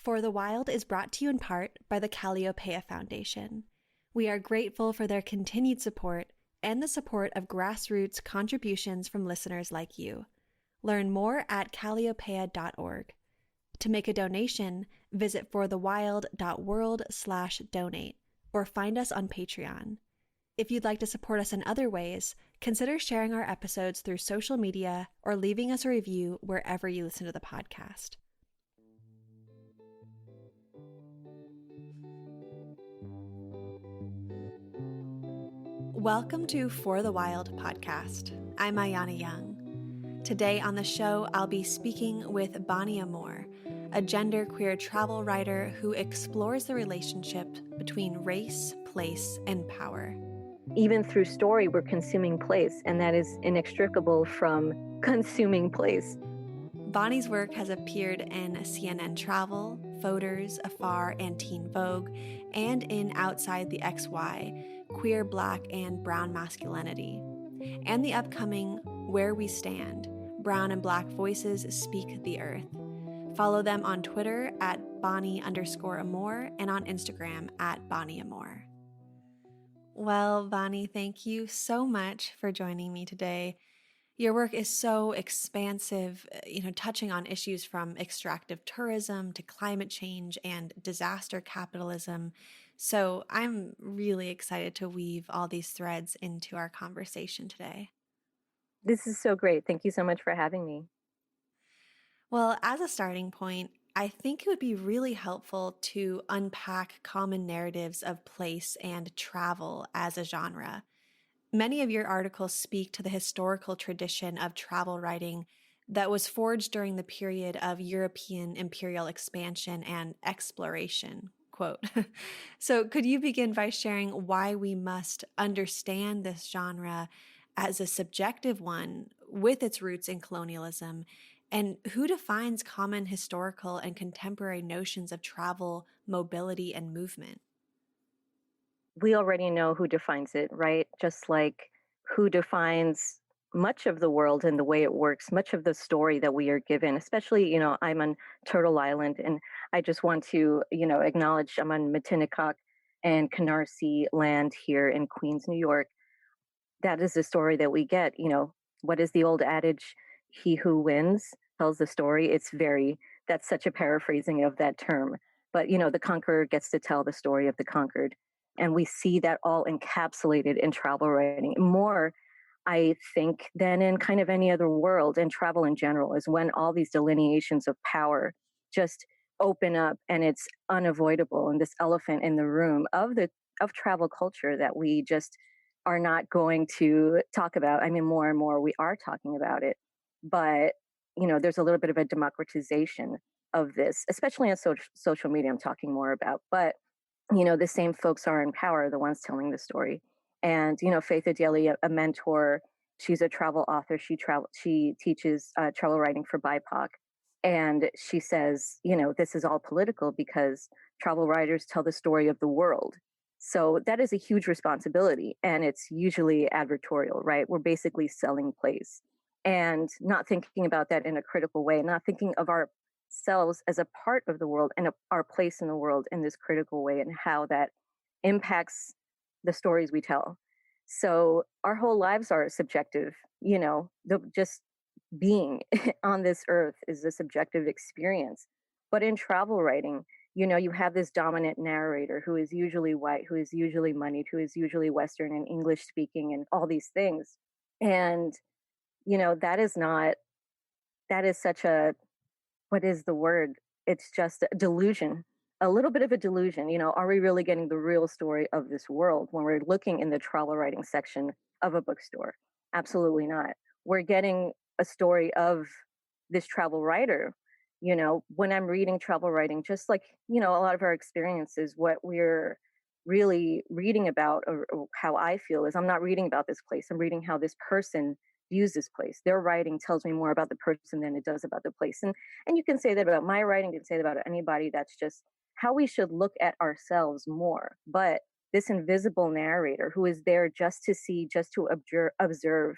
For the Wild is brought to you in part by the Calliopeia Foundation. We are grateful for their continued support and the support of grassroots contributions from listeners like you. Learn more at calliopeia.org. To make a donation, visit forthewild.world/donate or find us on Patreon. If you'd like to support us in other ways, consider sharing our episodes through social media or leaving us a review wherever you listen to the podcast. Welcome to For the Wild podcast. I'm Ayana Young. Today on the show, I'll be speaking with Bani Amor, a genderqueer travel writer who explores the relationship between race, place, and power. Even through story, we're consuming place, and that is inextricable from consuming place. Bani's work has appeared in CNN Travel, Voters, Afar, and Teen Vogue, and in Outside the XY, Queer, Black, and Brown Masculinity, and the upcoming Where We Stand, Brown and Black Voices Speak the Earth. Follow them on Twitter at Bani_Amor and on Instagram at Bani Amor. Well, Bani, thank you so much for joining me today. Your work is so expansive, touching on issues from extractive tourism to climate change and disaster capitalism. So I'm really excited to weave all these threads into our conversation today. This is so great. Thank you so much for having me. Well, as a starting point, I think it would be really helpful to unpack common narratives of place and travel as a genre. Many of your articles speak to the historical tradition of travel writing that was forged during the period of European imperial expansion and exploration, quote. So could you begin by sharing why we must understand this genre as a subjective one with its roots in colonialism, and who defines common historical and contemporary notions of travel, mobility, and movement? We already know who defines it, right? Just like who defines much of the world and the way it works, much of the story that we are given, especially, I'm on Turtle Island, and I just want to, acknowledge I'm on Matinecock and Canarsie land here in Queens, New York. That is the story that we get. What is the old adage? He who wins tells the story. That's such a paraphrasing of that term. But, the conqueror gets to tell the story of the conquered. And we see that all encapsulated in travel writing more, I think, than in kind of any other world. And travel in general is when all these delineations of power just open up, and it's unavoidable. And this elephant in the room of travel culture that we just are not going to talk about. I mean, more and more we are talking about it. But, there's a little bit of a democratization of this, especially on social media I'm talking more about. But the same folks are in power, the ones telling the story. And, Faith Adeli, a mentor, she's a travel author. She teaches travel writing for BIPOC. And she says, this is all political because travel writers tell the story of the world. So that is a huge responsibility. And it's usually advertorial, right? We're basically selling place and not thinking about that in a critical way, not thinking of ourselves as a part of the world and our place in the world in this critical way, and how that impacts the stories we tell. So our whole lives are subjective. Just being on this earth is a subjective experience. But in travel writing, you have this dominant narrator who is usually white, who is usually moneyed, who is usually Western and English speaking and all these things. And, that is such a, what is the word? It's just a delusion, a little bit of a delusion. Are we really getting the real story of this world when we're looking in the travel writing section of a bookstore? Absolutely not. We're getting a story of this travel writer. When I'm reading travel writing, just like, a lot of our experiences, what we're really reading about, or how I feel, is I'm not reading about this place. I'm reading how this person views this place. Their writing tells me more about the person than it does about the place. And you can say that about my writing, you can say that about anybody. That's just how we should look at ourselves more. But this invisible narrator who is there just to see, just to observe,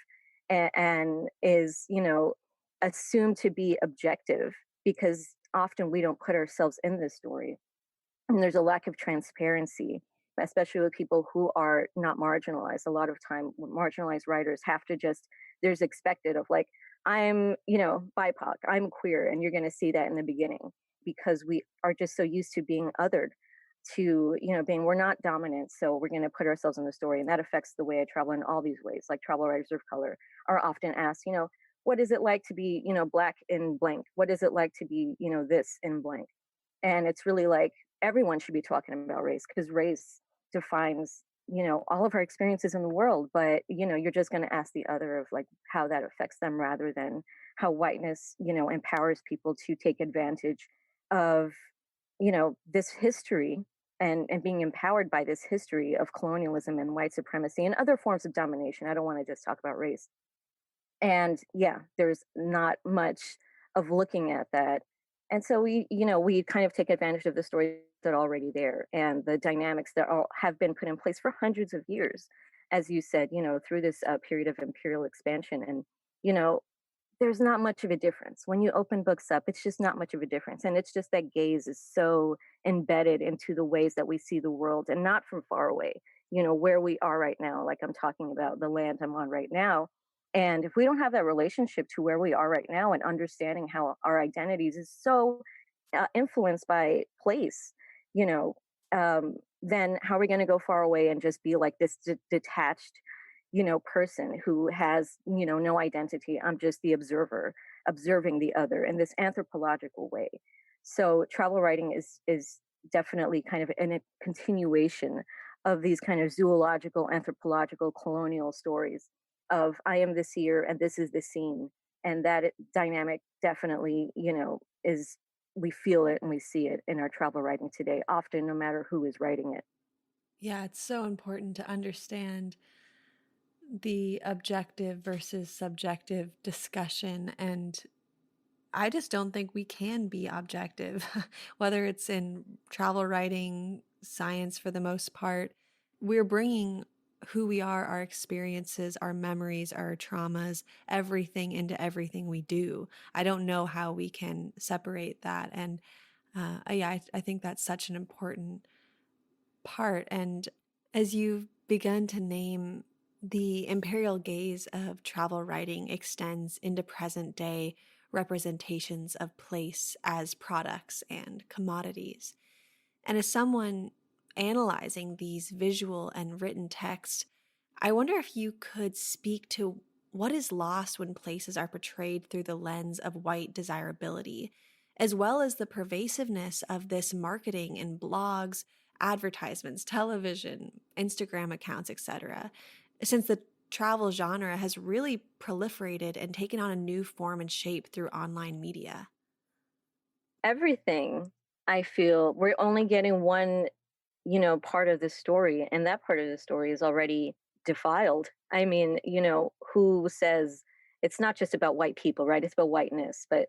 and is, assumed to be objective, because often we don't put ourselves in this story. And there's a lack of transparency, especially with people who are not marginalized. A lot of time, marginalized writers have to just, there's expected of like, I'm, BIPOC, I'm queer, and you're going to see that in the beginning because we are just so used to being othered, to being, we're not dominant, so we're going to put ourselves in the story, and that affects the way I travel in all these ways. Like travel writers of color are often asked, what is it like to be black in blank, what is it like to be this in blank. And it's really like everyone should be talking about race because race defines, all of our experiences in the world. But, you're just going to ask the other of like how that affects them rather than how whiteness, empowers people to take advantage of, this history, and being empowered by this history of colonialism and white supremacy and other forms of domination. I don't want to just talk about race. And yeah, there's not much of looking at that. And so we kind of take advantage of the stories that are already there and the dynamics that have been put in place for hundreds of years, as you said, through this period of imperial expansion. And, you know, there's not much of a difference. When you open books up, it's just not much of a difference. And it's just that gaze is so embedded into the ways that we see the world and not from far away, where we are right now. Like I'm talking about the land I'm on right now. And if we don't have that relationship to where we are right now and understanding how our identities is so influenced by place, you know, then how are we going to go far away and just be like this detached person who has, no identity? I'm just the observer, observing the other in this anthropological way. So travel writing is definitely kind of in a continuation of these kind of zoological, anthropological, colonial stories of I am this here and this is the scene. And that dynamic definitely, is, we feel it and we see it in our travel writing today, often no matter who is writing it. Yeah, it's so important to understand the objective versus subjective discussion. And I just don't think we can be objective, whether it's in travel writing, science for the most part. We're bringing who we are, our experiences, our memories, our traumas, everything into everything we do. I don't know how we can separate that. And yeah, I think that's such an important part. And as you've begun to name, the imperial gaze of travel writing extends into present day representations of place as products and commodities. And as someone analyzing these visual and written texts, I wonder if you could speak to what is lost when places are portrayed through the lens of white desirability, as well as the pervasiveness of this marketing in blogs, advertisements, television, Instagram accounts, etc. Since the travel genre has really proliferated and taken on a new form and shape through online media. Everything, I feel we're only getting one, part of the story, and that part of the story is already defiled. I mean, who says it's not just about white people, right? It's about whiteness, but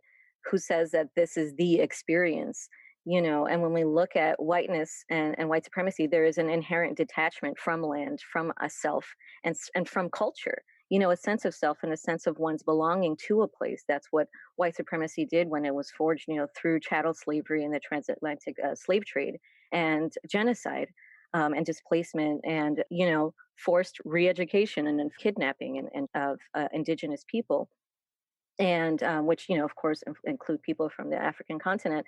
who says that this is the experience? And when we look at whiteness and white supremacy, there is an inherent detachment from land, from a self, and from culture. A sense of self and a sense of one's belonging to a place. That's what white supremacy did when it was forged, through chattel slavery and the transatlantic slave trade and genocide, and displacement and forced re-education and then kidnapping and of indigenous people, and which of course include people from the African continent.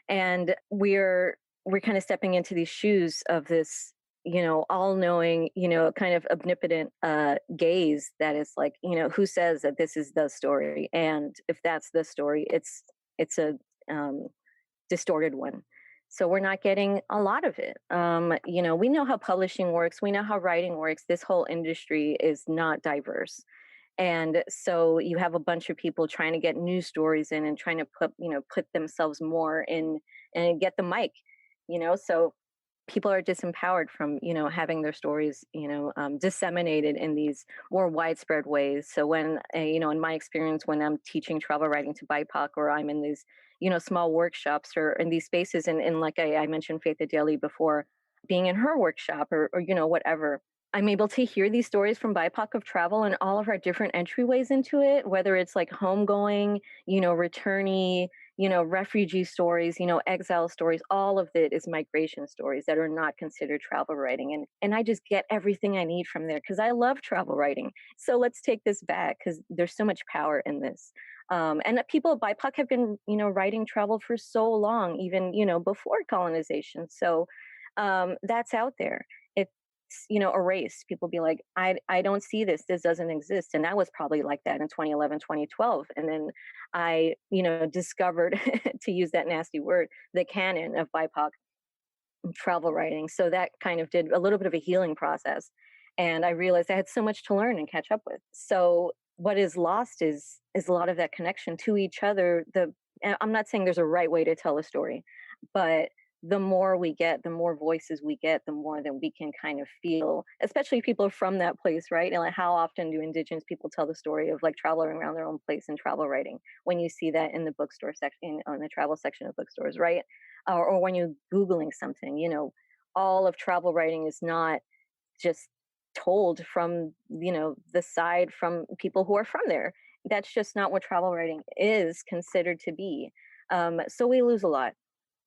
And we're kind of stepping into these shoes of this all-knowing, kind of omnipotent gaze that is like, who says that this is the story, and if that's the story, it's a um, distorted one. So we're not getting a lot of it. We know how publishing works. We know how writing works. This whole industry is not diverse. And so you have a bunch of people trying to get news stories in and trying to put themselves more in and get the mic, so people are disempowered from having their stories disseminated in these more widespread ways. So when in my experience, when I'm teaching travel writing to BIPOC, or I'm in these small workshops or in these spaces, and like I mentioned Faith Adeli before, being in her workshop or whatever, I'm able to hear these stories from BIPOC of travel and all of our different entryways into it, whether it's like homegoing, returnee, refugee stories, exile stories. All of it is migration stories that are not considered travel writing. And I just get everything I need from there because I love travel writing. So let's take this back because there's so much power in this. And that people BIPOC have been, writing travel for so long, even, before colonization. So that's out there. It's, erased. People be like, I don't see this. This doesn't exist. And I was probably like that in 2011, 2012. And then I, discovered, to use that nasty word, the canon of BIPOC travel writing. So that kind of did a little bit of a healing process. And I realized I had so much to learn and catch up with. So what is lost is a lot of that connection to each other. And I'm not saying there's a right way to tell a story, but the more we get, the more voices we get, the more that we can kind of feel, especially people from that place, right? And like, how often do indigenous people tell the story of like traveling around their own place and travel writing? When you see that in the bookstore section, on the travel section of bookstores, right? Or when you're Googling something, all of travel writing is not just told from, the side from people who are from there. That's just not what travel writing is considered to be. So we lose a lot.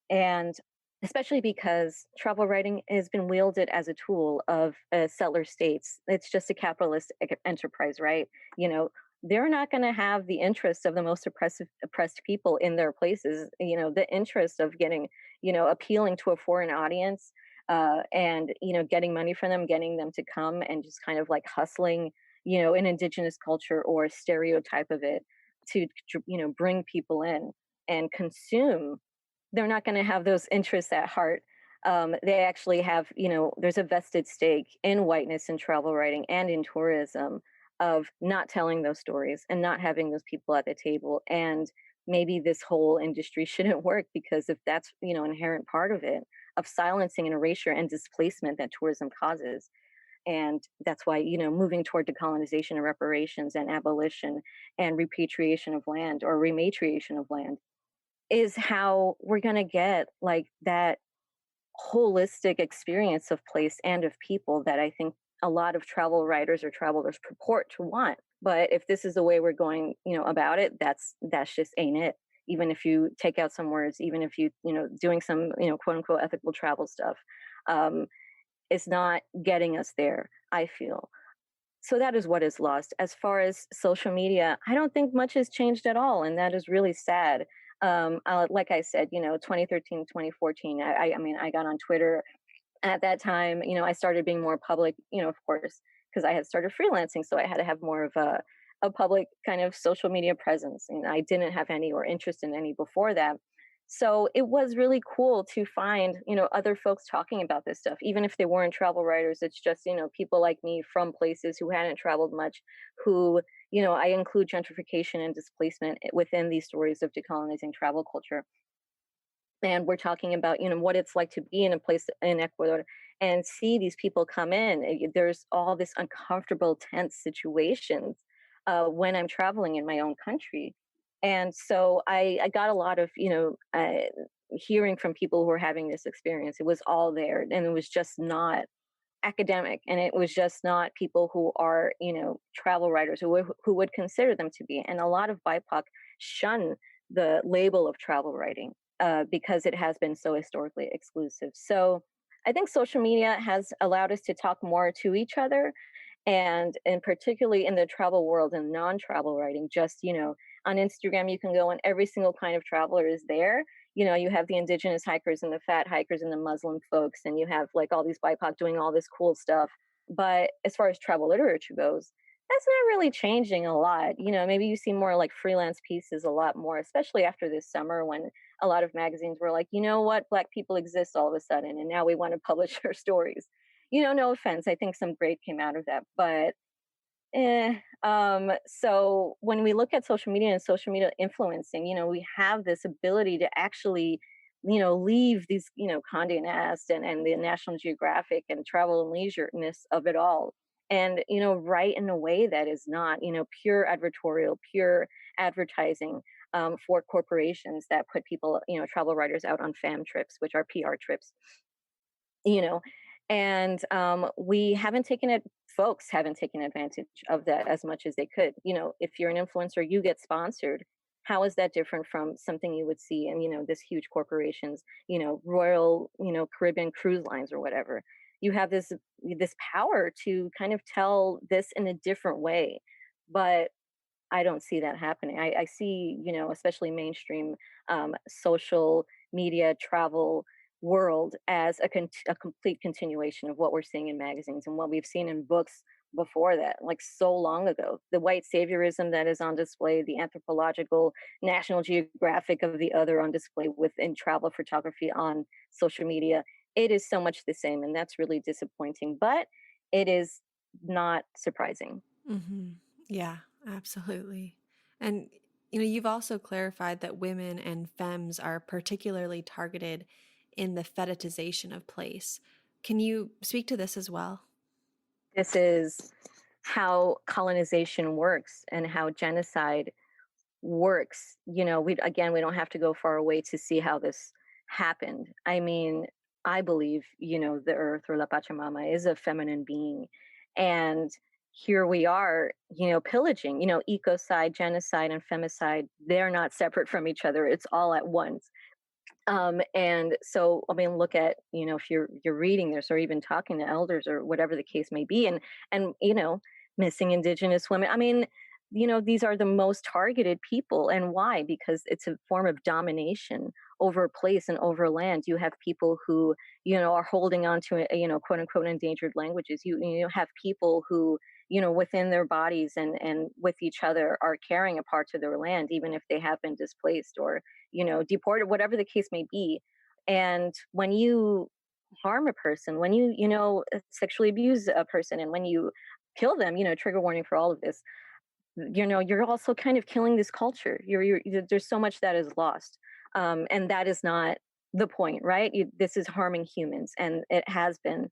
And especially because travel writing has been wielded as a tool of settler states. It's just a capitalist enterprise, right? You know, they're not going to have the interests of the most oppressed people in their places. The interest of getting, appealing to a foreign audience, and getting money from them, getting them to come and just kind of like hustling, an indigenous culture or a stereotype of it to, bring people in and consume. They're not going to have those interests at heart. They actually have, there's a vested stake in whiteness in travel writing and in tourism of not telling those stories and not having those people at the table. And maybe this whole industry shouldn't work because if that's, inherent part of it, of silencing and erasure and displacement that tourism causes. And that's why, moving toward decolonization and reparations and abolition and repatriation of land or rematriation of land is how we're going to get like that holistic experience of place and of people that I think a lot of travel writers or travelers purport to want. But if this is the way we're going, about it, that's just ain't it. Even if you take out some words, even if you, doing some, quote unquote ethical travel stuff, um, it's not getting us there, I feel. So that is what is lost. As far as social media, I don't think much has changed at all, and that is really sad. Like I said, 2013, 2014. I mean, I got on Twitter at that time. I started being more public. Of course, because I had started freelancing, so I had to have more of a public kind of social media presence, and I didn't have any or interest in any before that. So it was really cool to find, other folks talking about this stuff, even if they weren't travel writers. It's just, people like me from places who hadn't traveled much, who, I include gentrification and displacement within these stories of decolonizing travel culture. And we're talking about, what it's like to be in a place in Ecuador and see these people come in. There's all this uncomfortable, tense situations when I'm traveling in my own country. And so I got a lot of, hearing from people who are having this experience. It was all there, and it was just not academic, and it was just not people who are, travel writers who would consider them to be. And a lot of BIPOC shun the label of travel writing because it has been so historically exclusive. So I think social media has allowed us to talk more to each other, and particularly in the travel world and non-travel writing. Just, on Instagram you can go and every single kind of traveler is there. You have the indigenous hikers and the fat hikers and the Muslim folks, and you have like all these BIPOC doing all this cool stuff. But as far as travel literature goes, that's not really changing a lot. Maybe you see more like freelance pieces a lot more, especially after this summer when a lot of magazines were like, you know what, Black people exist all of a sudden, and now we want to publish our stories. No offense, I think some great came out of that, but so when we look at social media and social media influencing, we have this ability to actually, leave these, Condé Nast and the National Geographic and Travel and Leisureness of it all. And, write in a way that is not, pure advertorial, pure advertising for corporations that put people, travel writers out on fam trips, which are PR trips, you know, and we haven't taken it, folks haven't taken advantage of that as much as they could. If you're an influencer, you get sponsored. How is that different from something you would see in, this huge corporations, Royal, Caribbean cruise lines or whatever? You have this power to kind of tell this in a different way. But I don't see that happening. I see, especially mainstream social media travel world as a complete continuation of what we're seeing in magazines and what we've seen in books before that, like so long ago. The white saviorism that is on display, the anthropological, National Geographic of the other on display within travel photography on social media. It is so much the same, and that's really disappointing. But it is not surprising. Hmm. Yeah, absolutely. And you've also clarified that women and femmes are particularly targeted in the fetishization of place. Can you speak to this as well? This is how colonization works and how genocide works. We don't have to go far away to see how this happened. I mean, I believe, the earth or La Pachamama is a feminine being. And here we are, pillaging, ecocide, genocide, and femicide. They're not separate from each other. It's all at once. And so, I mean, look at, if you're reading this or even talking to elders or whatever the case may be, and missing indigenous women. I mean, these are the most targeted people. And why? Because it's a form of domination over place and over land. You have people who, are holding on to, quote unquote endangered languages. You have people who, within their bodies and with each other are carrying a part of their land, even if they have been displaced or deported, whatever the case may be. And when you harm a person, when you, sexually abuse a person, and when you kill them, trigger warning for all of this, you're also kind of killing this culture. There's so much that is lost. And that is not the point, right? This is harming humans, and it has been,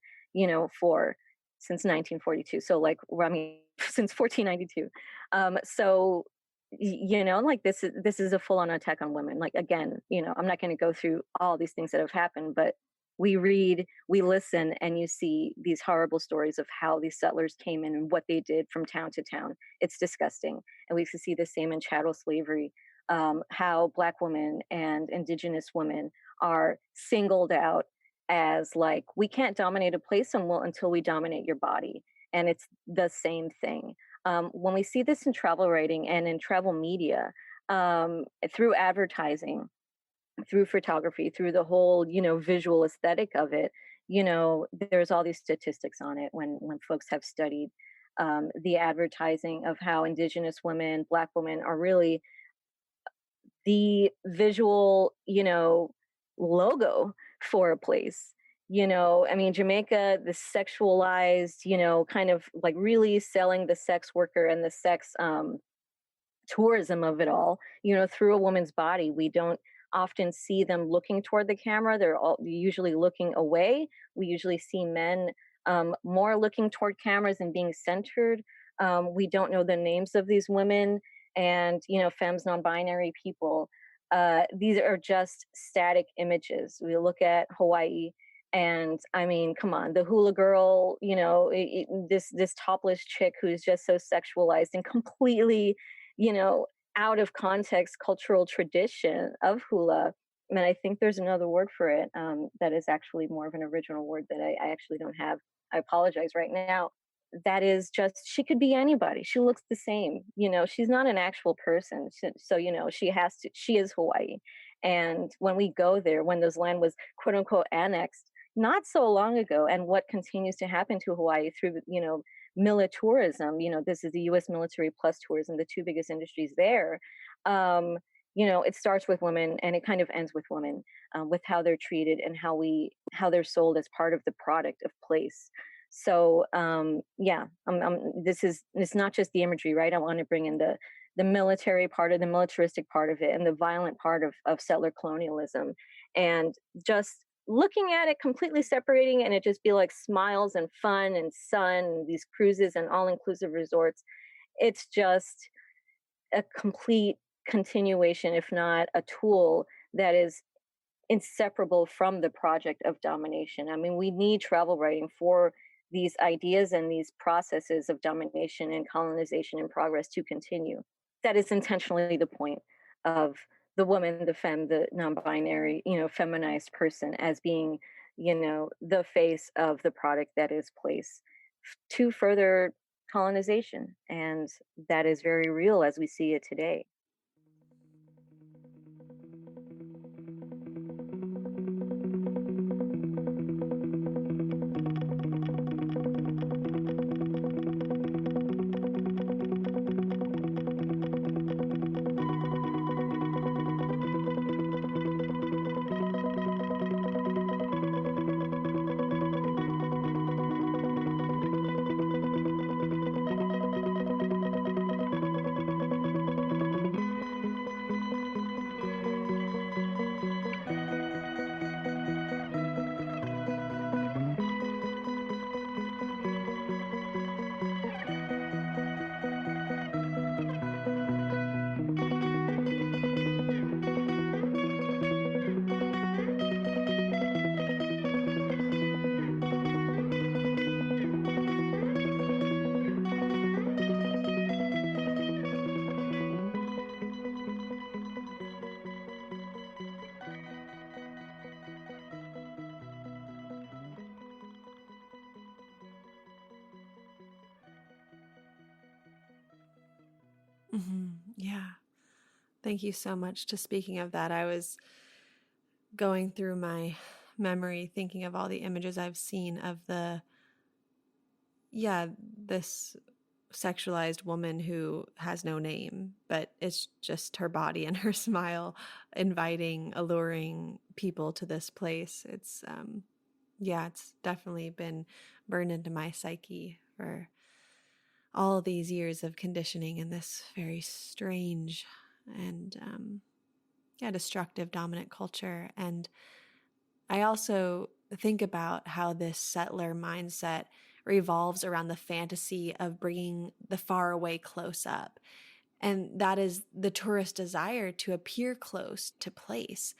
for since 1942. So, like, I mean, since 1492. So, like this is a full on attack on women. Like, again, I'm not going to go through all these things that have happened, but we read, we listen, and you see these horrible stories of how these settlers came in and what they did from town to town. It's disgusting. And we see the same in chattel slavery, how Black women and Indigenous women are singled out as, like, we can't dominate a place until we dominate your body. And it's the same thing. When we see this in travel writing and in travel media, through advertising, through photography, through the whole, visual aesthetic of it, there's all these statistics on it when folks have studied the advertising of how indigenous women, Black women are really the visual, logo for a place. I mean, Jamaica, the sexualized, kind of like really selling the sex worker and the sex tourism of it all, through a woman's body. We don't often see them looking toward the camera. They're all usually looking away. We usually see men more looking toward cameras and being centered. We don't know the names of these women and, femmes, non-binary people. These are just static images. We look at Hawaii, and I mean, come on, the hula girl, this topless chick who's just so sexualized and completely, you know, out of context cultural tradition of hula. I mean, I think there's another word for it that is actually more of an original word that I actually don't have. I apologize right now. That is just, she could be anybody. She looks the same. She's not an actual person. So, she is Hawaii. And when we go there, when this land was quote unquote annexed, not so long ago, and what continues to happen to Hawaii through, militourism, this is the US military plus tourism, the two biggest industries there. Um, it starts with women and it kind of ends with women, with how they're treated and how they're sold as part of the product of place. So yeah, it's not just the imagery, right? I want to bring in the military part of the militaristic part of it and the violent part of settler colonialism, and just looking at it completely separating, and it just be like smiles and fun and sun and these cruises and all-inclusive resorts. It's just a complete continuation, if not a tool that is inseparable from the project of domination. I mean, we need travel writing for these ideas and these processes of domination and colonization and progress to continue. That is intentionally the point of the woman, the femme, the non-binary, feminized person as being, the face of the product that is place to further colonization. And that is very real as we see it today. Yeah. Thank you so much. Just speaking of that, I was going through my memory, thinking of all the images I've seen of this sexualized woman who has no name, but it's just her body and her smile inviting, alluring people to this place. It's definitely been burned into my psyche for all these years of conditioning in this very strange and destructive dominant culture. And I also think about how this settler mindset revolves around the fantasy of bringing the far away close up. And that is the tourist desire to appear close to place.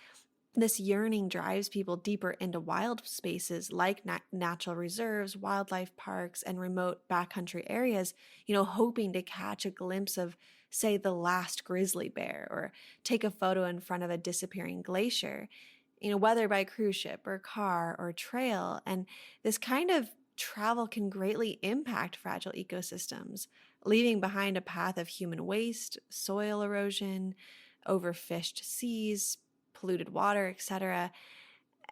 This yearning drives people deeper into wild spaces like natural reserves, wildlife parks, and remote backcountry areas, hoping to catch a glimpse of, say, the last grizzly bear or take a photo in front of a disappearing glacier, whether by cruise ship or car or trail. And this kind of travel can greatly impact fragile ecosystems, leaving behind a path of human waste, soil erosion, overfished seas, polluted water, etc.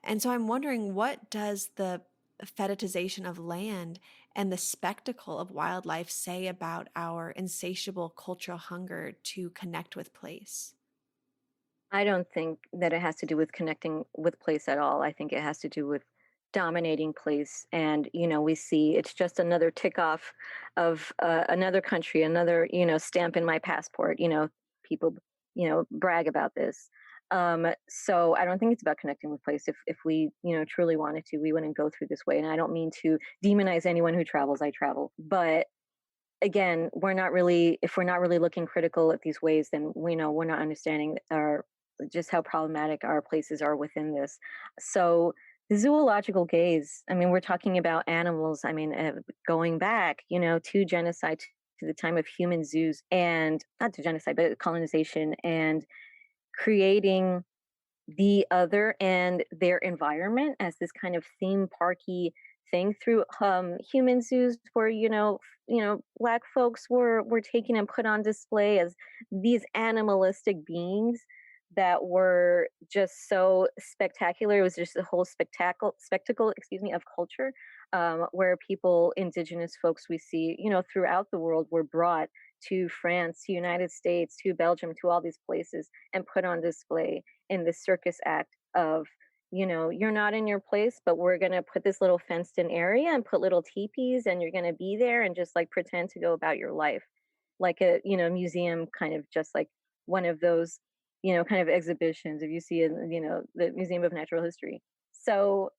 And so I'm wondering, what does the fetishization of land and the spectacle of wildlife say about our insatiable cultural hunger to connect with place? I don't think that it has to do with connecting with place at all. I think it has to do with dominating place. And, we see it's just another tick off of another country, another, stamp in my passport. People, brag about this. So I don't think it's about connecting with place. If we, truly wanted to, we wouldn't go through this way. And I don't mean to demonize anyone who travels. I travel. But again, if we're not really looking critical at these ways, then we know we're not understanding our just how problematic our places are within this. So the zoological gaze, I mean, we're talking about animals. I mean, going back, to genocide, to the time of human zoos, and not to genocide, but colonization, and creating the other and their environment as this kind of theme parky thing through human zoos where black folks were taken and put on display as these animalistic beings that were just so spectacular. It was just a whole spectacle, excuse me, of culture, where people, indigenous folks we see, throughout the world, were brought to France, to United States, to Belgium, to all these places and put on display in this circus act of, you're not in your place, but we're going to put this little fenced in area and put little teepees and you're going to be there and just like pretend to go about your life like a, museum, kind of just like one of those, kind of exhibitions if you see in, the Museum of Natural History. So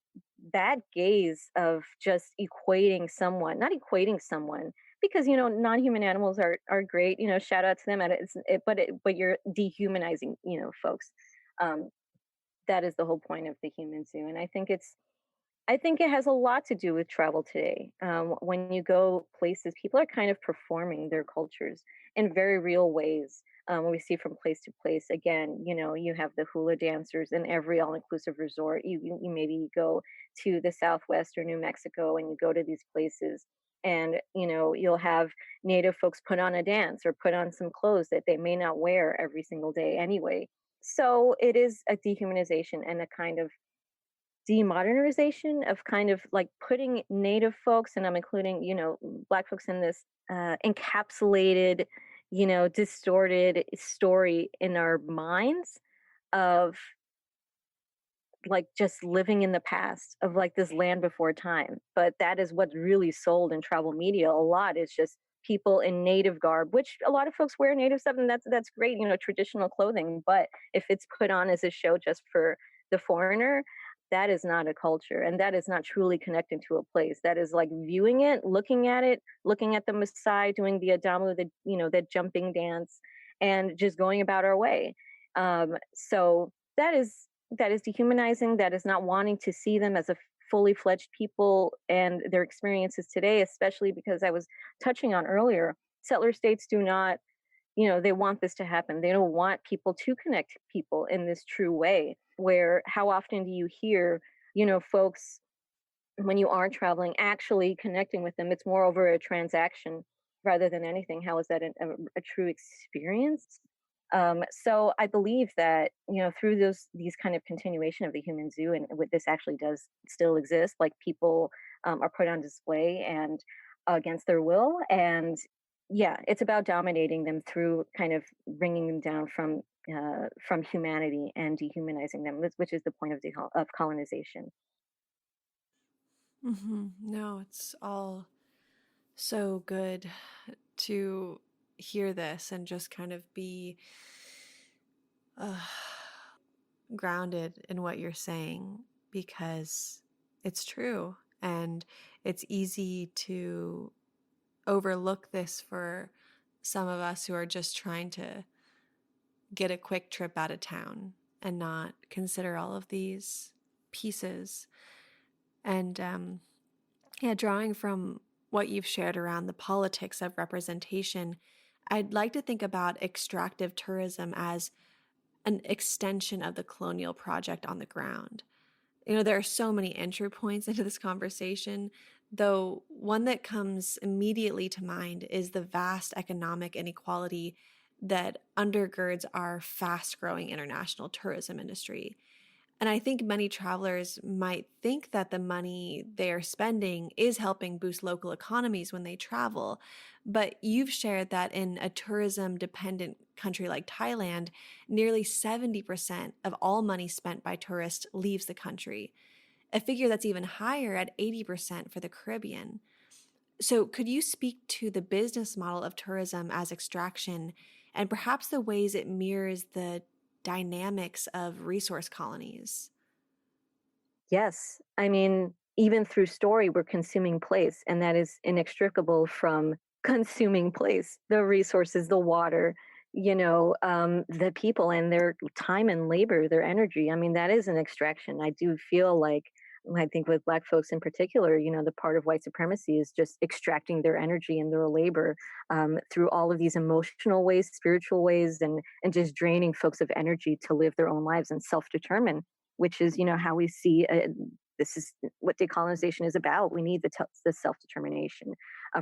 that gaze of just equating someone, not equating someone, because non-human animals are great, shout out to them at but you're dehumanizing, folks. um that is the whole point of the human zoo. And I think it has a lot to do with travel today. When you go places, people are kind of performing their cultures in very real ways. we see from place to place. Again, you have the hula dancers in every all-inclusive resort. You maybe go to the Southwest or New Mexico, and you go to these places, and you'll have Native folks put on a dance or put on some clothes that they may not wear every single day anyway. So it is a dehumanization and a kind of demodernization of kind of like putting Native folks, and I'm including, Black folks in this encapsulated, distorted story in our minds of like just living in the past of like this land before time. But that is what's really sold in travel media a lot, is just people in native garb, which a lot of folks wear native stuff, and that's great, traditional clothing. But if it's put on as a show just for the foreigner, that is not a culture, and that is not truly connecting to a place. That is like viewing it, looking at the Maasai doing the Adamu, that jumping dance, and just going about our way. So that is dehumanizing. That is not wanting to see them as a fully fledged people and their experiences today, especially because I was touching on earlier, settler states do not, they want this to happen. They don't want people to connect people in this true way. Where how often do you hear, folks, when you are traveling, actually connecting with them? It's more over a transaction rather than anything. How is that a true experience? So I believe that, through these kind of continuation of the human zoo, and what this actually does still exist, like people are put on display and against their will, and yeah, it's about dominating them through kind of bringing them down from humanity and dehumanizing them, which is the point of colonization. No, it's all so good to hear this and just kind of be uh, grounded in what you're saying, because it's true, and it's easy to overlook this for some of us who are just trying to get a quick trip out of town and not consider all of these pieces. And yeah, drawing from what you've shared around the politics of representation, I'd like to think about extractive tourism as an extension of the colonial project on the ground. There are so many entry points into this conversation, though one that comes immediately to mind is the vast economic inequality that undergirds our fast growing international tourism industry. And I think many travelers might think that the money they are spending is helping boost local economies when they travel. But you've shared that in a tourism dependent country like Thailand, nearly 70% of all money spent by tourists leaves the country, a figure that's even higher at 80% for the Caribbean. So, could you speak to the business model of tourism as extraction and perhaps the ways it mirrors the dynamics of resource colonies? Yes. I mean, even through story, we're consuming place, and that is inextricable from consuming place, the resources, the water, the people and their time and labor, their energy. I mean, that is an extraction. I do feel like, I think with Black folks in particular, the part of white supremacy is just extracting their energy and their labor through all of these emotional ways, spiritual ways, and just draining folks of energy to live their own lives and self determine, which is how we see this is what decolonization is about. We need the self determination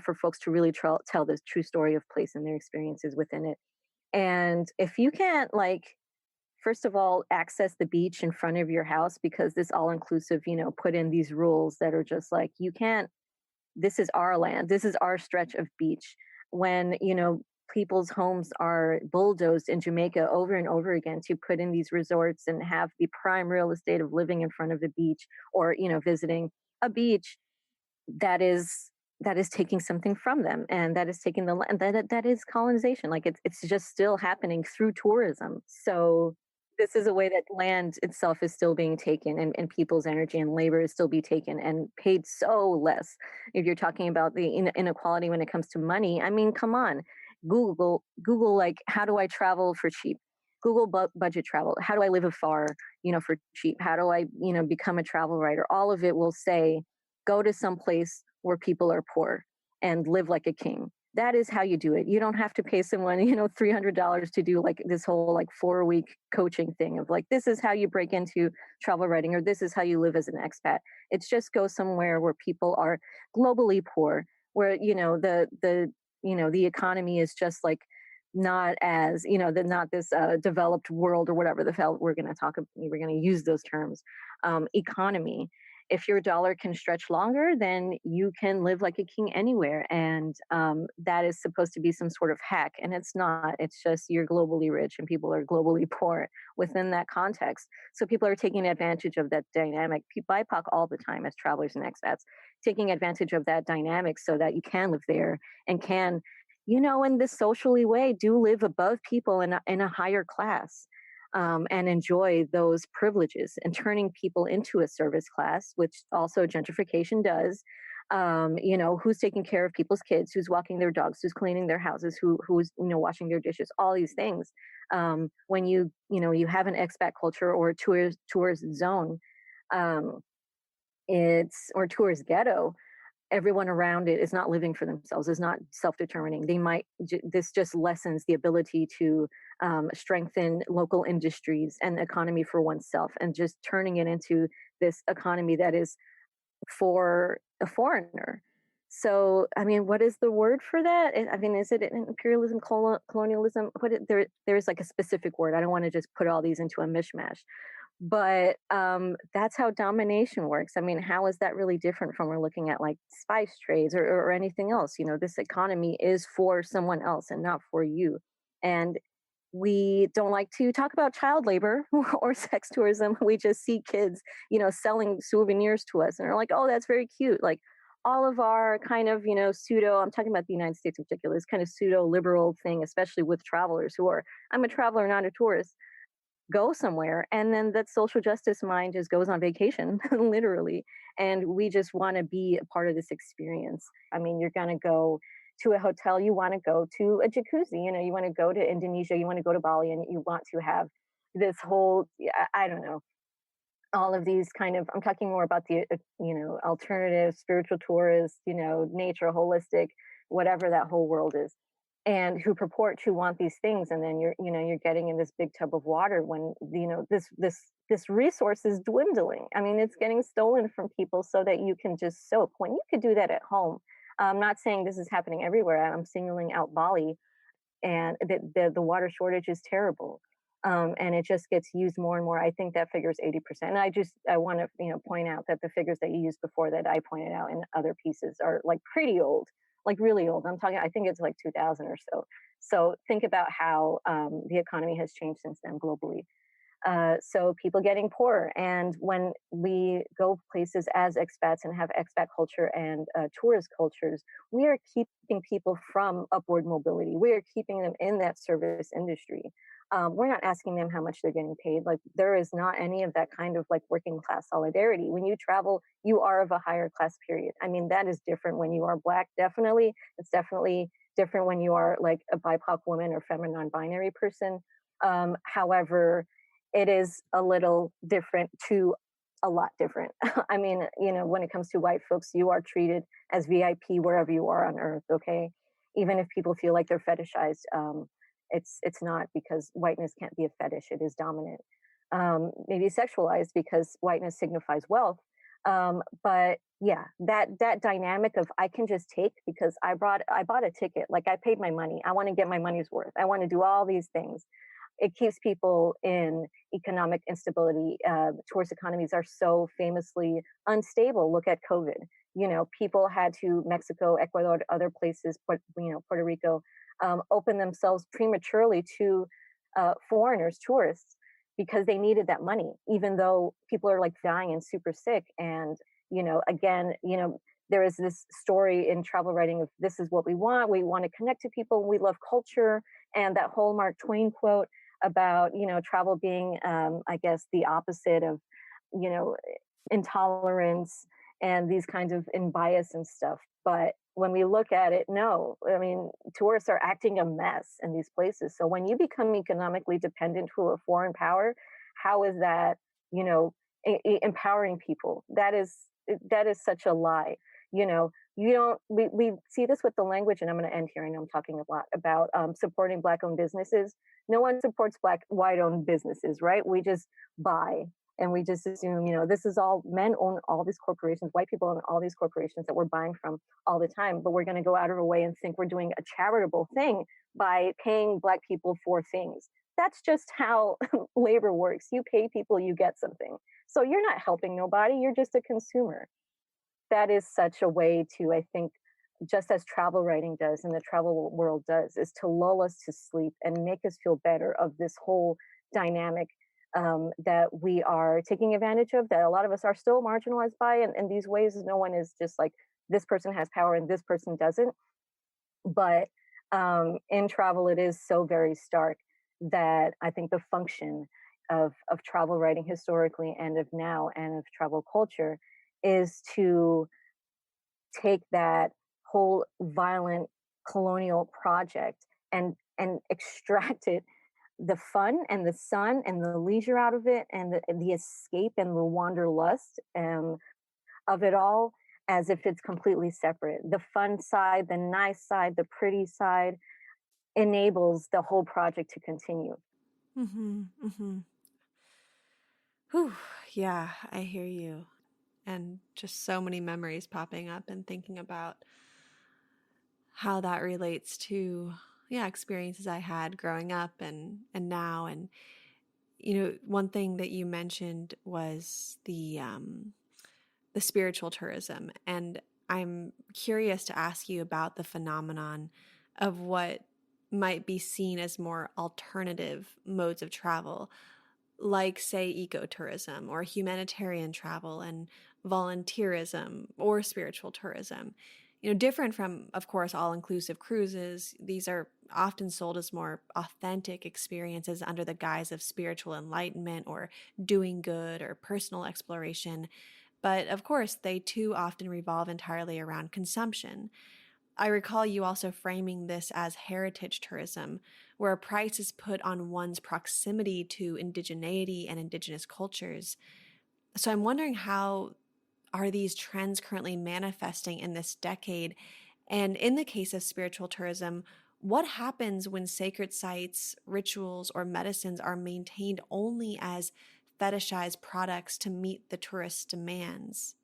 for folks to really tell the true story of place and their experiences within it. And if you can't, like, first of all, access the beach in front of your house because this all inclusive, put in these rules that are just like, you can't, this is our land, this is our stretch of beach. When, people's homes are bulldozed in Jamaica over and over again to put in these resorts and have the prime real estate of living in front of the beach, or, visiting a beach, that is taking something from them, and that is taking the land, that is colonization. Like, it's just still happening through tourism. So this is a way that land itself is still being taken, and people's energy and labor is still be taken and paid so less. If you're talking about the inequality when it comes to money, I mean, come on. Google, like, how do I travel for cheap? Google budget travel. How do I live afar, for cheap? How do I, become a travel writer? All of it will say, go to some place where people are poor and live like a king. that is how you do it. You don't have to pay someone, $300 to do like this whole like 4 week coaching thing of like, this is how you break into travel writing, or this is how you live as an expat. It's just go somewhere where people are globally poor, where, the economy is just like not as, not this developed world or whatever the hell we're going to use those terms, economy. If your dollar can stretch longer, then you can live like a king anywhere. And that is supposed to be some sort of hack. And it's not. It's just you're globally rich and people are globally poor within that context. So people are taking advantage of that dynamic. BIPOC all the time as travelers and expats, taking advantage of that dynamic so that you can live there and can, in this socially way, do live above people in a higher class, and enjoy those privileges and turning people into a service class, which also gentrification does. Who's taking care of people's kids, who's walking their dogs, who's cleaning their houses, who's washing their dishes, all these things. When you have an expat culture or a tourist zone, um, it's or tourist ghetto, everyone around it is not living for themselves, is not self-determining. This just lessens the ability to strengthen local industries and economy for oneself, and just turning it into this economy that is for a foreigner. So, I mean, what is the word for that? I mean, is it imperialism, colonialism? There is like a specific word. I don't want to just put all these into a mishmash, but that's how domination works. I mean, how is that really different from we're looking at like spice trades or anything else? This economy is for someone else and not for you. And we don't like to talk about child labor or sex tourism. We just see kids, selling souvenirs to us and are like, oh, that's very cute. Like all of our kind of, pseudo, I'm talking about the United States in particular, this kind of pseudo liberal thing, especially with travelers who are, I'm a traveler, not a tourist, go somewhere, and then that social justice mind just goes on vacation literally, and we just want to be a part of this experience. I mean, you're going to go to a hotel, you want to go to a jacuzzi, you want to go to Indonesia, you want to go to Bali, and you want to have this whole, yeah, I don't know, all of these kind of, I'm talking more about the alternative spiritual tourists, nature, holistic, whatever that whole world is, and who purport to want these things, and then you're getting in this big tub of water when this resource is dwindling. I mean, it's getting stolen from people so that you can just soak when you could do that at home. I'm not saying this is happening everywhere. I'm singling out Bali, and the water shortage is terrible, and it just gets used more and more. I think that figure is 80%. And I want to point out that the figures that you used before that I pointed out in other pieces are like pretty old, like really old. I'm talking. I think it's like 2000 or so. So think about how the economy has changed since then globally. So people getting poorer. And when we go places as expats and have expat culture and tourist cultures, we are keeping people from upward mobility. We are keeping them in that service industry. We're not asking them how much they're getting paid. Like there is not any of that kind of like working class solidarity. When you travel, you are of a higher class period. I mean, that is different when you are Black, definitely. It's definitely different when you are like a BIPOC woman or feminine non-binary person. However, it is a little different to a lot different. I mean, when it comes to white folks, you are treated as VIP wherever you are on earth, okay? Even if people feel like they're fetishized, it's not, because whiteness can't be a fetish, it is dominant. Maybe sexualized because whiteness signifies wealth. But yeah, that dynamic of I can just take because I bought a ticket, like I paid my money. I want to get my money's worth. I want to do all these things. It keeps people in economic instability. Tourist economies are so famously unstable. Look at COVID. People had to Mexico, Ecuador, other places, Puerto Rico, open themselves prematurely to foreigners, tourists, because they needed that money, even though people are like dying and super sick. And again, there is this story in travel writing of this is what we want. We want to connect to people. We love culture. And that whole Mark Twain quote about travel being I guess the opposite of you know intolerance and these kinds of in bias and stuff. But when we look at it, no, I mean, tourists are acting a mess in these places. So when you become economically dependent to a foreign power, how is that you know empowering people? That is such a lie. You know, we see this with the language, and I'm going to end here. I know I'm talking a lot about supporting Black owned businesses. No one supports Black white owned businesses, right? We just buy and we just assume, this is all men own all these corporations, white people own all these corporations that we're buying from all the time, but we're going to go out of our way and think we're doing a charitable thing by paying Black people for things. That's just how labor works. You pay people, you get something. So you're not helping nobody, you're just a consumer. That is such a way to, I think, just as travel writing does and the travel world does, is to lull us to sleep and make us feel better of this whole dynamic that we are taking advantage of, that a lot of us are still marginalized by. And in these ways, no one is just like, this person has power and this person doesn't. But in travel, it is so very stark that I think the function of travel writing historically and of now and of travel culture is to take that whole violent colonial project and extract it, the fun and the sun and the leisure out of it, and the escape and the wanderlust of it all, as if it's completely separate. The fun side, the nice side, the pretty side enables the whole project to continue. Mm-hmm. Mm-hmm. Whew. Yeah, I hear you. And just so many memories popping up and thinking about how that relates to, yeah, experiences I had growing up and now. And one thing that you mentioned was the spiritual tourism, and I'm curious to ask you about the phenomenon of what might be seen as more alternative modes of travel, like, say, ecotourism or humanitarian travel and volunteerism or spiritual tourism. Different from, of course, all-inclusive cruises. These are often sold as more authentic experiences under the guise of spiritual enlightenment or doing good or personal exploration. But of course, they too often revolve entirely around consumption. I recall you also framing this as heritage tourism, where a price is put on one's proximity to indigeneity and indigenous cultures. So I'm wondering, how are these trends currently manifesting in this decade? And in the case of spiritual tourism, what happens when sacred sites, rituals, or medicines are maintained only as fetishized products to meet the tourist's demands?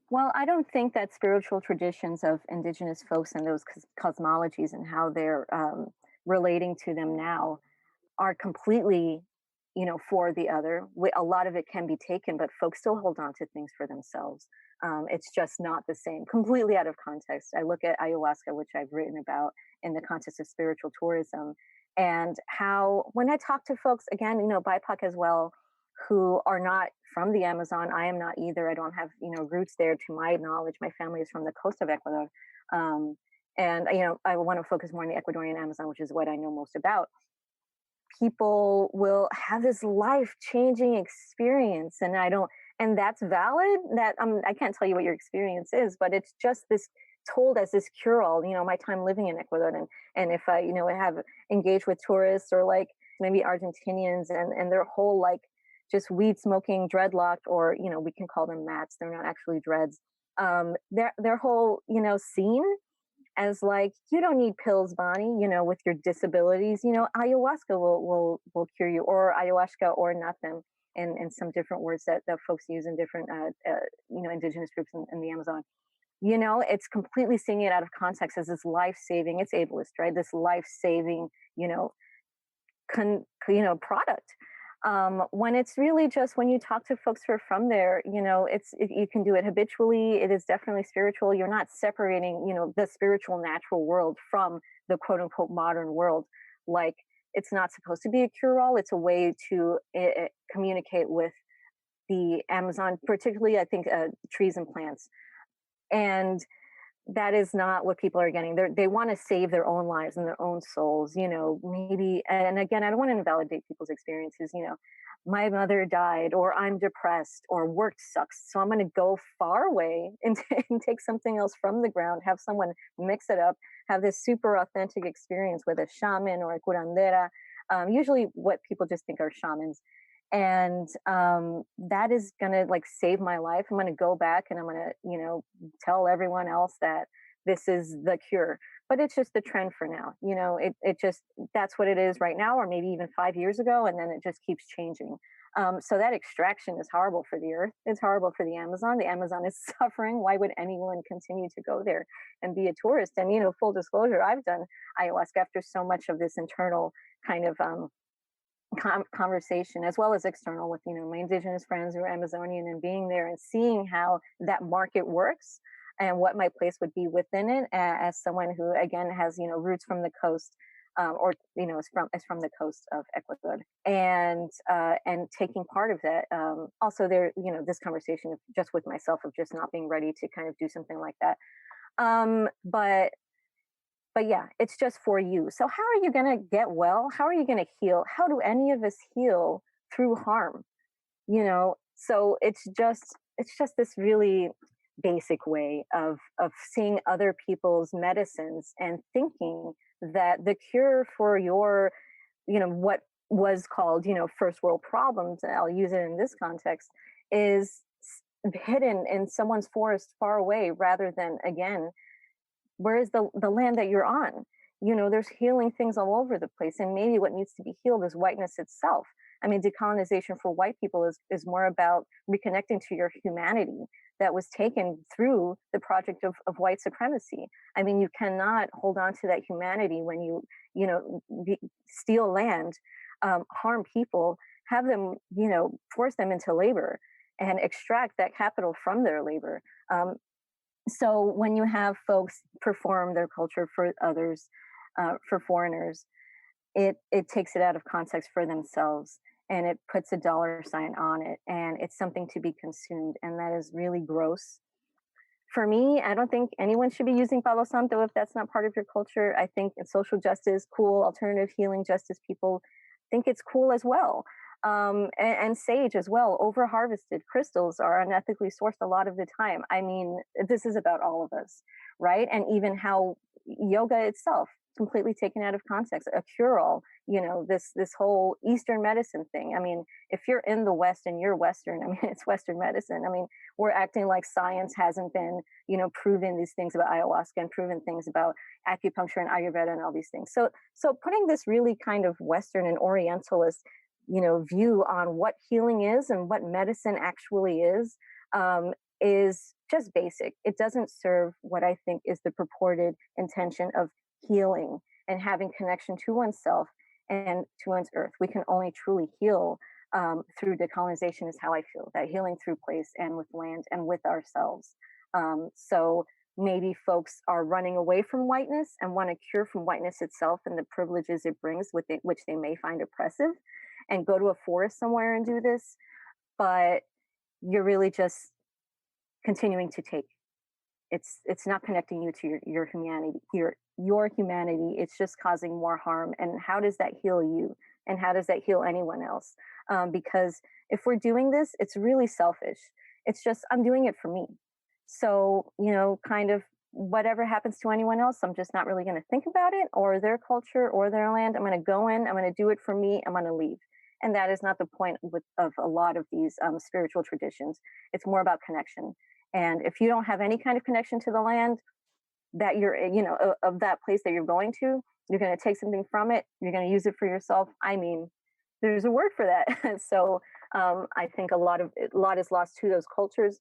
Well, I don't think that spiritual traditions of indigenous folks and those cosmologies and how they're relating to them now are completely, for the other. A lot of it can be taken, but folks still hold on to things for themselves. It's just not the same, completely out of context. I look at ayahuasca, which I've written about in the context of spiritual tourism, and how when I talk to folks, again, BIPOC as well, who are not from the Amazon. I am not either. I don't have, roots there to my knowledge. My family is from the coast of Ecuador. Um, and, I want to focus more on the Ecuadorian Amazon, which is what I know most about. People will have this life changing experience, and and that's valid. That I can't tell you what your experience is, but it's just this told as this cure all. My time living in Ecuador, and if I, have engaged with tourists or like maybe Argentinians and their whole like just weed smoking dreadlocked, or we can call them mats. They're not actually dreads. Their whole scene as like, you don't need pills, Bonnie, with your disabilities, ayahuasca will cure you, or ayahuasca or nothing, and some different words that folks use in different indigenous groups in the Amazon. It's completely seeing it out of context as this life-saving, it's ableist, right? This life-saving, you know product, when it's really just, when you talk to folks who are from there, you can do it habitually. It is definitely spiritual. You're not separating the spiritual natural world from the quote unquote modern world. Like, it's not supposed to be a cure-all. It's a way to communicate with the Amazon, particularly I think trees and plants. And that is not what people are getting. They want to save their own lives and their own souls, maybe. And again, I don't want to invalidate people's experiences. My mother died, or I'm depressed, or work sucks. So I'm going to go far away and take something else from the ground, have someone mix it up, have this super authentic experience with a shaman or a curandera. Usually what people just think are shamans. And that is going to like save my life. I'm going to go back and I'm going to, tell everyone else that this is the cure. But it's just the trend for now. It just, that's what it is right now, or maybe even 5 years ago, and then it just keeps changing. So that extraction is horrible for the earth. It's horrible for the Amazon. The Amazon is suffering. Why would anyone continue to go there and be a tourist? And, full disclosure, I've done ayahuasca after so much of this internal kind of conversation, as well as external, with my indigenous friends who are Amazonian, and being there and seeing how that market works and what my place would be within it, as someone who again has roots from the coast, or is from the coast of Ecuador, and taking part of that. Also, there this conversation of just with myself of just not being ready to kind of do something like that. But yeah, it's just for you. So how are you going to get well? How are you going to heal? How do any of us heal through harm? So it's just this really basic way of seeing other people's medicines and thinking that the cure for your, what was called, first world problems, and I'll use it in this context, is hidden in someone's forest far away, rather than, again, where is the land that you're on? There's healing things all over the place, and maybe what needs to be healed is whiteness itself. I mean, decolonization for white people is more about reconnecting to your humanity that was taken through the project of white supremacy. I mean, you cannot hold on to that humanity when steal land, harm people, have them, force them into labor, and extract that capital from their labor. So when you have folks perform their culture for others, for foreigners, it takes it out of context for themselves, and it puts a dollar sign on it, and it's something to be consumed, and that is really gross. For me, I don't think anyone should be using Palo Santo if that's not part of your culture. I think social justice, cool, alternative healing justice, people think it's cool as well. And sage as well. Over harvested crystals are unethically sourced a lot of the time. I mean, this is about all of us, right? And even how yoga itself, completely taken out of context, a cure-all, this whole Eastern medicine thing. I mean, if you're in the West and you're Western, I mean, it's Western medicine. I mean, we're acting like science hasn't been, proven these things about ayahuasca and proven things about acupuncture and Ayurveda and all these things. So putting this really kind of Western and Orientalist view on what healing is and what medicine actually is just basic. It doesn't serve what I think is the purported intention of healing and having connection to oneself and to one's earth. We can only truly heal through decolonization, is how I feel, that healing through place and with land and with ourselves. So maybe folks are running away from whiteness and want to cure from whiteness itself and the privileges it brings, which they may find oppressive, and go to a forest somewhere and do this. But you're really just continuing to take. It's not connecting you to your humanity, your humanity. It's just causing more harm. And how does that heal you? And how does that heal anyone else? Because if we're doing this, it's really selfish. It's just, I'm doing it for me. So, kind of whatever happens to anyone else, I'm just not really going to think about it, or their culture or their land. I'm going to go in, I'm going to do it for me, I'm going to leave. And that is not the point of a lot of these spiritual traditions. It's more about connection. And if you don't have any kind of connection to the land that you're, of that place that you're going to, you're going to take something from it, you're going to use it for yourself. I mean, there's a word for that. So I think a lot is lost to those cultures,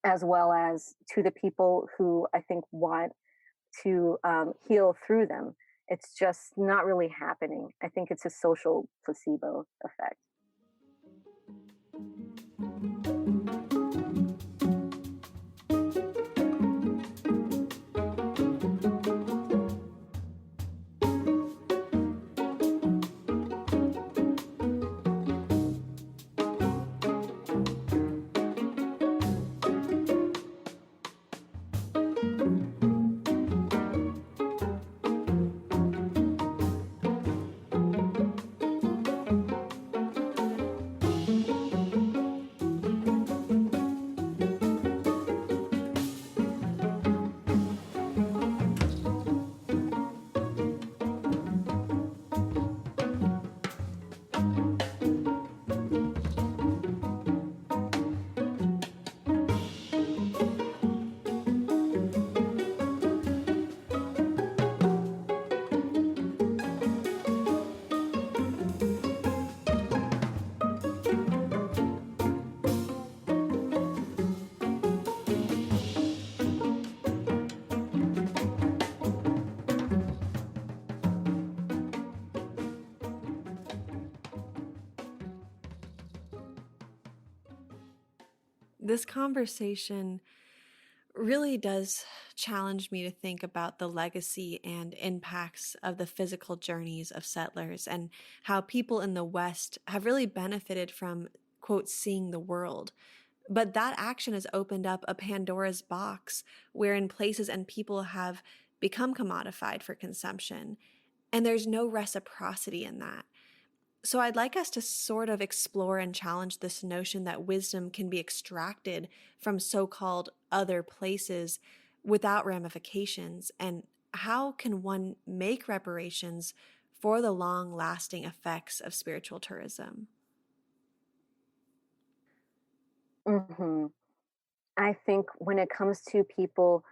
as well as to the people who I think want to heal through them. It's just not really happening. I think it's a social placebo effect. This conversation really does challenge me to think about the legacy and impacts of the physical journeys of settlers and how people in the West have really benefited from, quote, seeing the world. But that action has opened up a Pandora's box wherein places and people have become commodified for consumption. And there's no reciprocity in that. So I'd like us to sort of explore and challenge this notion that wisdom can be extracted from so-called other places without ramifications. And how can one make reparations for the long-lasting effects of spiritual tourism? Hmm. I think when it comes to people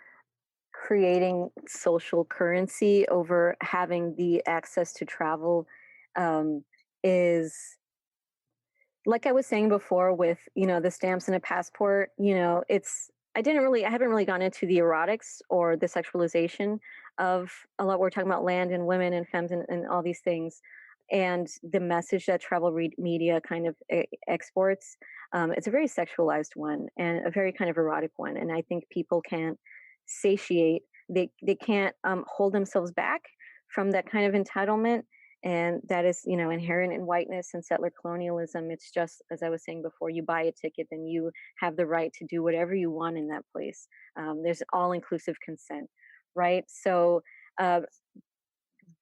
creating social currency over having the access to travel, um, is like I was saying before with, the stamps and a passport, I haven't really gone into the erotics or the sexualization of a lot. We're talking about land and women and femmes and all these things. And the message that travel media kind of exports, it's a very sexualized one and a very kind of erotic one. And I think people can't satiate, they can't hold themselves back from that kind of entitlement, and that is inherent in whiteness and settler colonialism. It's just, as I was saying before, you buy a ticket, then you have the right to do whatever you want in that place. There's all inclusive consent, right? So uh,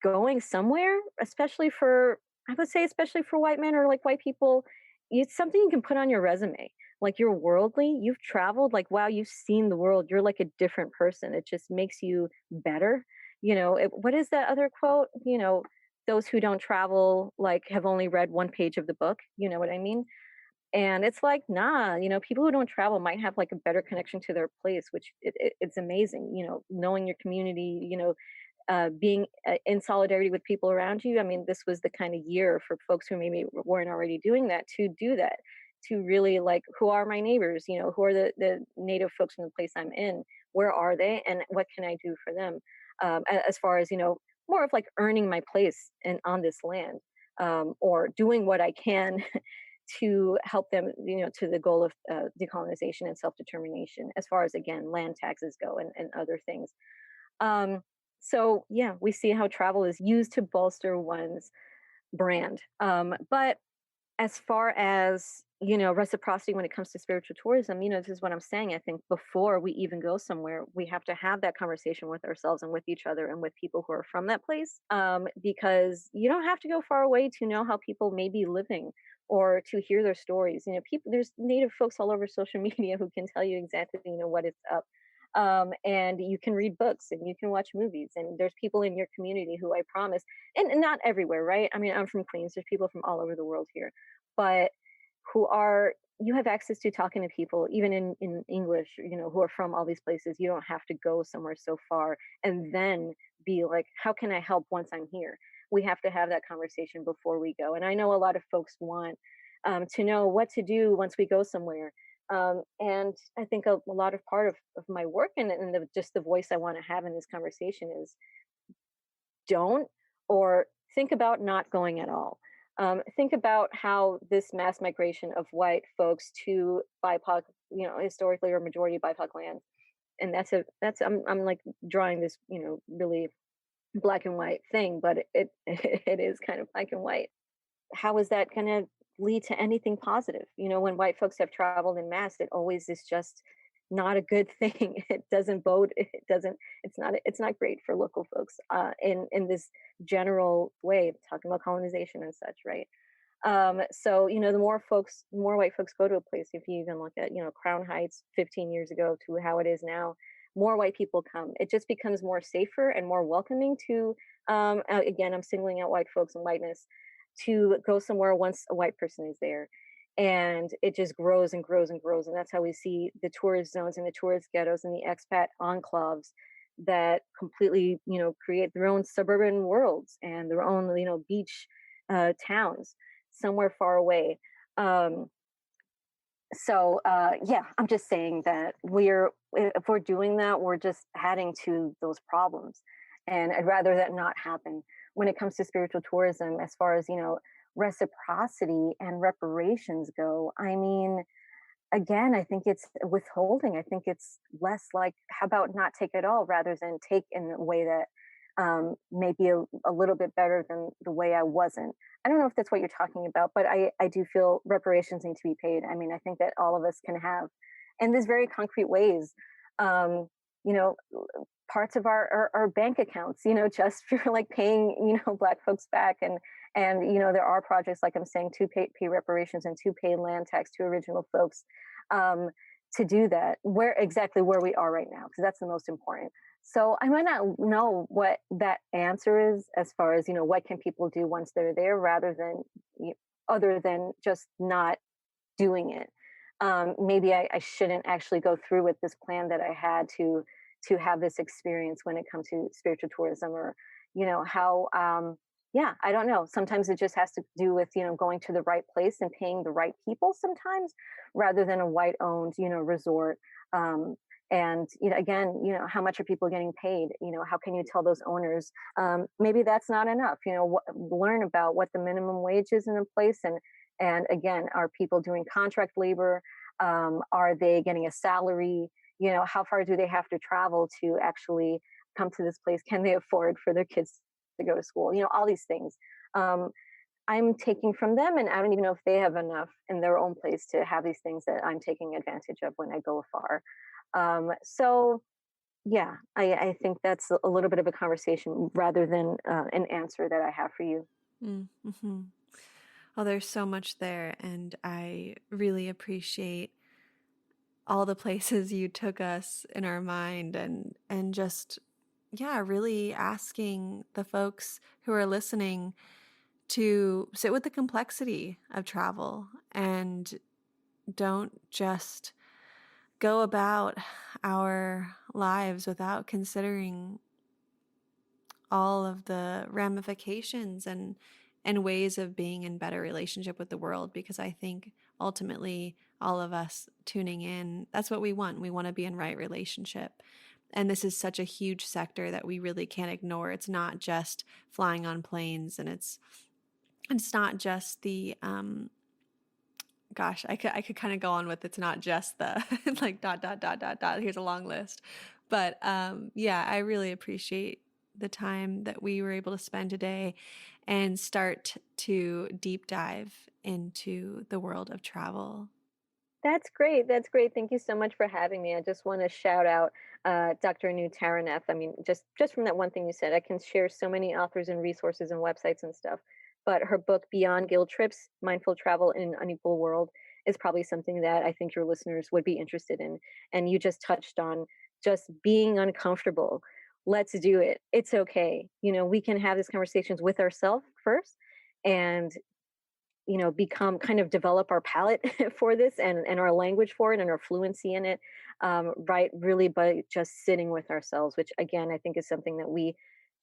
going somewhere, especially for, I would say, especially for white men or like white people, it's something you can put on your resume. Like, you're worldly, you've traveled, like, wow, you've seen the world, you're like a different person. It just makes you better. What is that other quote? Those who don't travel like have only read one page of the book. You know what I mean? And it's like, nah, people who don't travel might have like a better connection to their place, which it's amazing. Knowing your community, being in solidarity with people around you. I mean, this was the kind of year for folks who maybe weren't already doing that to do that, to really like, who are my neighbors? Who are the native folks from the place I'm in? Where are they? And what can I do for them? As far as, more of like earning my place on this land, or doing what I can to help them, to the goal of decolonization and self determination, as far as, again, land taxes go and other things. Um, so yeah, we see how travel is used to bolster one's brand. But as far as, reciprocity when it comes to spiritual tourism, this is what I'm saying. I think before we even go somewhere, we have to have that conversation with ourselves and with each other and with people who are from that place. Because you don't have to go far away to know how people may be living or to hear their stories. There's native folks all over social media who can tell you exactly, what is up. And you can read books and you can watch movies, and there's people in your community who, I promise, and not everywhere, right? I mean, I'm from Queens. There's people from all over the world here, but who are, you have access to talking to people even in English, who are from all these places. You don't have to go somewhere so far and then be like, how can I help once I'm here? We have to have that conversation before we go. And I know a lot of folks want to know what to do once we go somewhere. And I think a lot of part of my work and just the voice I want to have in this conversation is, don't, or think about not going at all. Think about how this mass migration of white folks to BIPOC, historically or majority BIPOC land, and I'm like drawing this, really black and white thing, but it is kind of black and white. How is that going to lead to anything positive? When white folks have traveled in mass, it always is just not a good thing. It doesn't bode. It doesn't. It's not great for local folks. In this general way, talking about colonization and such, right? So the more white folks go to a place. If you even look at Crown Heights 15 years ago to how it is now, more white people come. It just becomes more safer and more welcoming to. Again, I'm singling out white folks and whiteness, to go somewhere once a white person is there. And it just grows and grows and grows. And that's how we see the tourist zones and the tourist ghettos and the expat enclaves that completely, create their own suburban worlds and their own, beach towns somewhere far away. Um, yeah, I'm just saying that if we're doing that, we're just adding to those problems. And I'd rather that not happen. When it comes to spiritual tourism, as far as, reciprocity and reparations go, I mean, again, I think it's withholding. I think it's less like, how about not take it all rather than take in a way that maybe a little bit better than the way I wasn't. I don't know if that's what you're talking about, but I do feel reparations need to be paid. I mean, I think that all of us can have, and there's very concrete ways, um, you know, parts of our bank accounts, just for like paying, Black folks back. And, there are projects, like I'm saying, to pay reparations and to pay land tax to original folks, um, to do that where we are right now, because that's the most important. So I might not know what that answer is as far as, what can people do once they're there, rather than other than just not doing it. Maybe I shouldn't actually go through with this plan that I had to have this experience when it comes to spiritual tourism, or how, yeah, I don't know, sometimes it just has to do with going to the right place and paying the right people sometimes, rather than a white owned resort. And again, how much are people getting paid? How can you tell those owners, maybe that's not enough? Learn about what the minimum wage is in a place. And again, are people doing contract labor? Are they getting a salary? How far do they have to travel to actually come to this place? Can they afford for their kids to go to school? All these things, I'm taking from them, and I don't even know if they have enough in their own place to have these things that I'm taking advantage of when I go afar. So yeah, I think that's a little bit of a conversation rather than an answer that I have for you. Mm-hmm. Well, there's so much there, and I really appreciate all the places you took us in our mind, and just, yeah, really asking the folks who are listening to sit with the complexity of travel and don't just go about our lives without considering all of the ramifications and ways of being in better relationship with the world, because I think ultimately all of us tuning in, that's what we want. We want to be in right relationship. And this is such a huge sector that we really can't ignore. It's not just flying on planes, and it's not just the gosh, I could kind of go on with, it's not just the like dot dot dot dot dot. Here's a long list. But yeah, I really appreciate the time that we were able to spend today and start to deep dive into the world of travel. That's great. That's great. Thank you so much for having me. I just want to shout out Dr. Anu Taraneth. I mean, just from that one thing you said, I can share so many authors and resources and websites and stuff. But her book, Beyond Guilt Trips: Mindful Travel in an Unequal World, is probably something that I think your listeners would be interested in. And you just touched on just being uncomfortable. Let's do it. It's okay. We can have these conversations with ourselves first, and become kind of develop our palate for this, and our language for it, and our fluency in it, right, really, by just sitting with ourselves, which again I think is something that we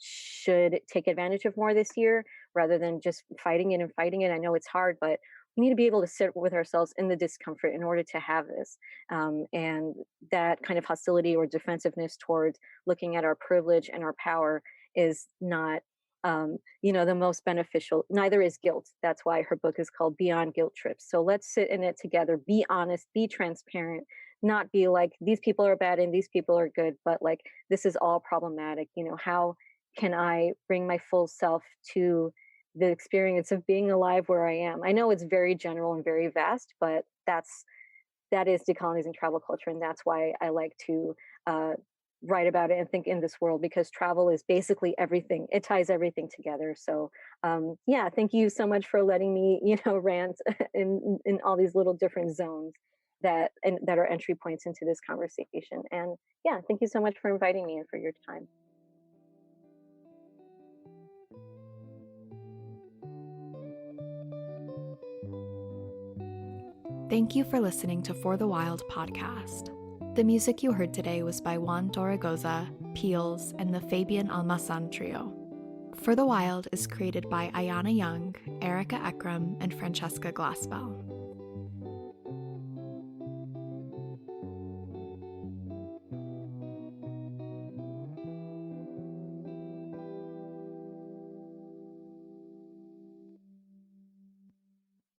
should take advantage of more this year, rather than just fighting it and fighting it. I know it's hard, but we need to be able to sit with ourselves in the discomfort in order to have this, and that kind of hostility or defensiveness towards looking at our privilege and our power is not, the most beneficial. Neither is guilt. That's why her book is called Beyond Guilt Trips. So let's sit in it together, be honest, be transparent, not be like, these people are bad and these people are good, but like, this is all problematic. How can I bring my full self to the experience of being alive where I am? I know it's very general and very vast, but that is decolonizing travel culture, and that's why I like to uh, write about it and think in this world, because travel is basically everything. It ties everything together. So yeah, thank you so much for letting me rant in all these little different zones that are entry points into this conversation. And yeah, thank you so much for inviting me and for your time. Thank you for listening to For the Wild podcast. The music you heard today was by Juan Torregoza, Peels, and the Fabian Almazan Trio. For the Wild is created by Ayana Young, Erica Ekram, and Francesca Glassbell.